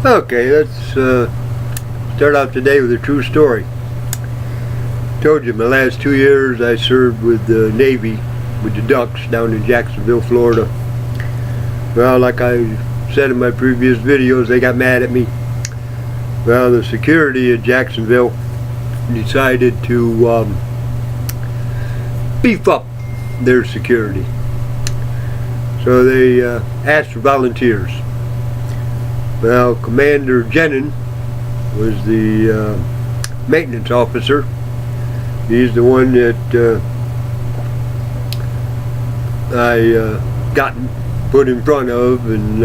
Okay, let's start off today with a true story. Told you my last 2 years I served with the Navy, with the Ducks down in Jacksonville, Florida. Well, like I said in my previous videos, they got mad at me. Well, the security at Jacksonville decided to beef up their security. So they asked for volunteers. Well, Commander Jenin was the maintenance officer. He's the one that I got put in front of, and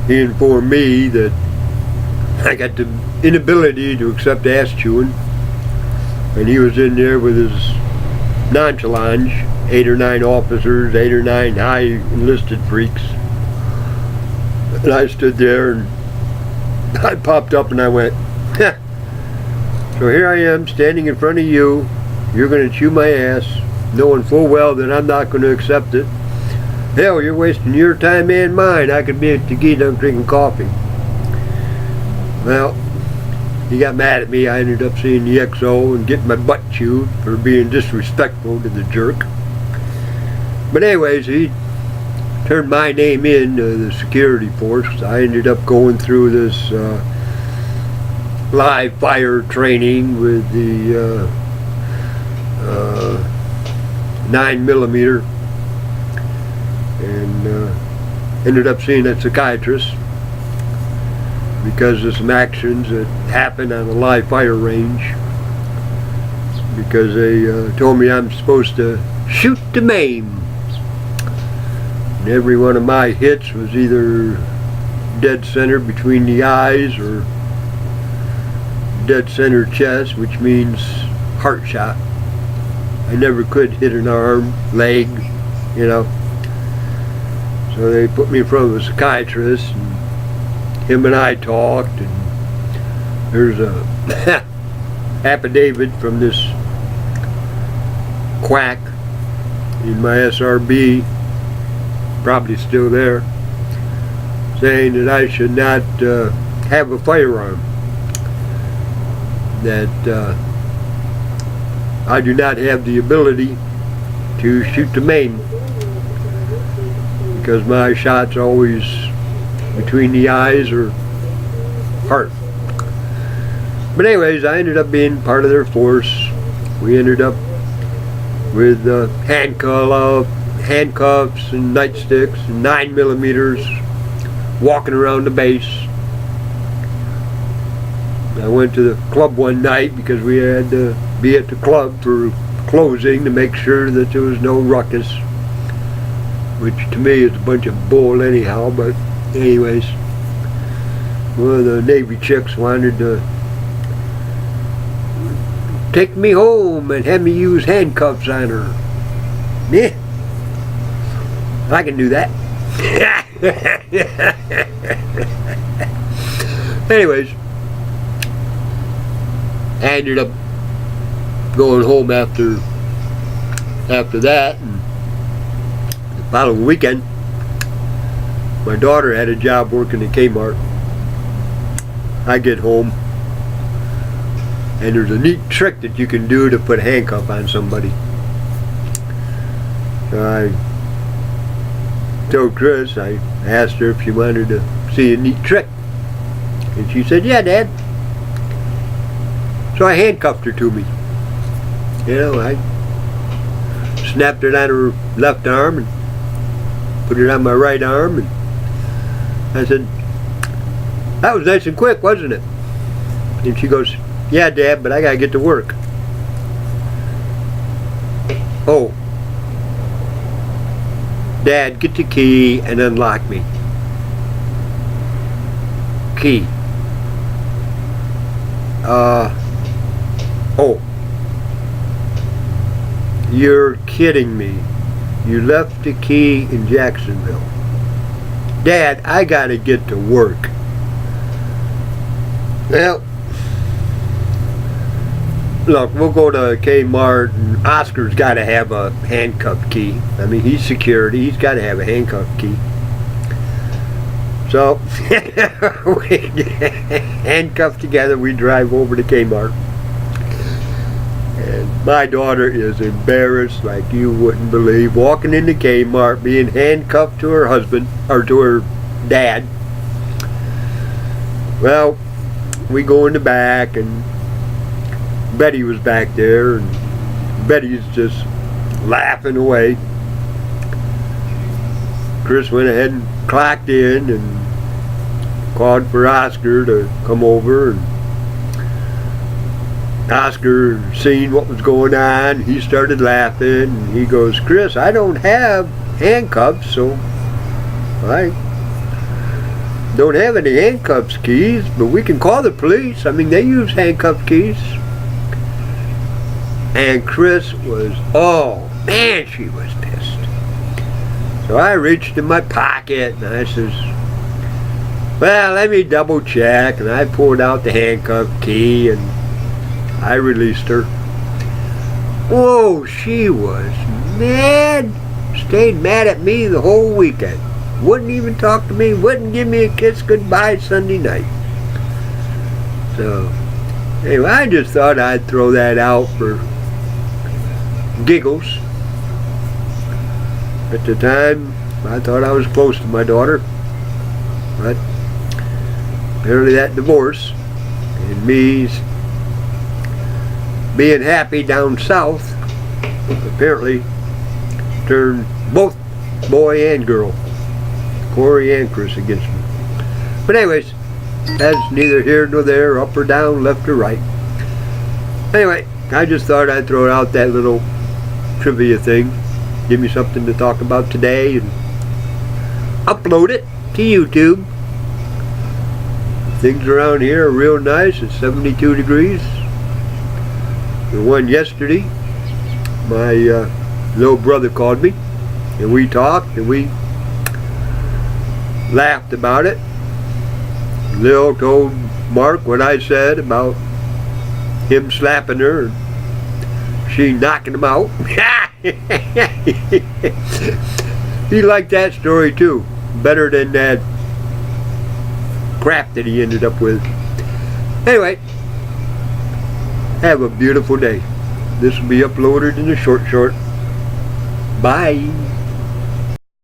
he informed me that I got the inability to accept ass chewing, and he was in there with his nonchalance, 8 or 9 officers, 8 or 9 high enlisted freaks. And I stood there and I popped up and I went, "Heh. So here I am standing in front of you. You're going to chew my ass, knowing full well that I'm not going to accept it. Hell, you're wasting your time and mine. I could be at Tequila drinking coffee." Well, he got mad at me. I ended up seeing the XO and getting my butt chewed for being disrespectful to the jerk. But anyways, he turned my name in to the security force. I ended up going through this live fire training with the 9mm, and ended up seeing a psychiatrist because of some actions that happened on a live fire range, because they told me I'm supposed to shoot to maim. And every one of my hits was either dead center between the eyes or dead center chest, which means heart shot. I never could hit an arm, leg, you know. So they put me in front of a psychiatrist, and him and I talked, and there's a affidavit from this quack in my SRB, probably still there, saying that I should not have a firearm, that I do not have the ability to shoot to maim, because my shots always between the eyes or heart. But anyways, I ended up being part of their force. We ended up with handcuffs and nightsticks and 9mm, walking around the base. I went to the club one night because we had to be at the club for closing to make sure that there was no ruckus, which to me is a bunch of bull anyhow. But anyways, one of the Navy chicks wanted to take me home and have me use handcuffs on her. Yeah, I can do that. Anyways, I ended up going home after that, and the following weekend my daughter had a job working at Kmart. I get home, and there's a neat trick that you can do to put a handcuff on somebody. So I told Chris, I asked her if she wanted to see a neat trick, and she said, "Yeah, Dad." So I handcuffed her to me. You know, I snapped it on her left arm and put it on my right arm, and I said, "That was nice and quick, wasn't it?" And she goes, "Yeah, Dad, but I gotta get to work." "Oh, Dad, get the key and unlock me." "Key? Oh, you're kidding me. You left the key in Jacksonville." "Dad, I gotta get to work." Well, look, we'll go to Kmart, and Oscar's got to have a handcuff key. I mean, he's security. He's got to have a handcuff key. So, we handcuffed together, we drive over to Kmart. And my daughter is embarrassed like you wouldn't believe, walking into Kmart, being handcuffed to her husband, or to her dad. Well, we go in the back, and Betty was back there, and Betty's just laughing away. Chris went ahead and clocked in and called for Oscar to come over, and Oscar seen what was going on. He started laughing, and he goes, "Chris, I don't have handcuffs, so I don't have any handcuffs keys, but we can call the police. I mean, they use handcuff keys." And Chris was, oh man, she was pissed. So I reached in my pocket and I says, "Well, let me double check." And I pulled out the handcuff key and I released her. Whoa, she was mad. Stayed mad at me the whole weekend. Wouldn't even talk to me, wouldn't give me a kiss goodbye Sunday night. So, anyway, I just thought I'd throw that out for giggles. At the time, I thought I was close to my daughter. But apparently that divorce and me being happy down south apparently turned both boy and girl, Corey and Chris, against me. But anyways, that's neither here nor there, up or down, left or right. Anyway, I just thought I'd throw out that little trivia thing, give me something to talk about today, and upload it to YouTube. Things around here are real nice. It's 72 degrees. The one yesterday, my little brother called me, and we talked, and we laughed about it. Lil told Mark what I said about him slapping her and she knocking him out. He liked that story too, better than that crap that he ended up with. Anyway, have a beautiful day. This will be uploaded in a short. Bye.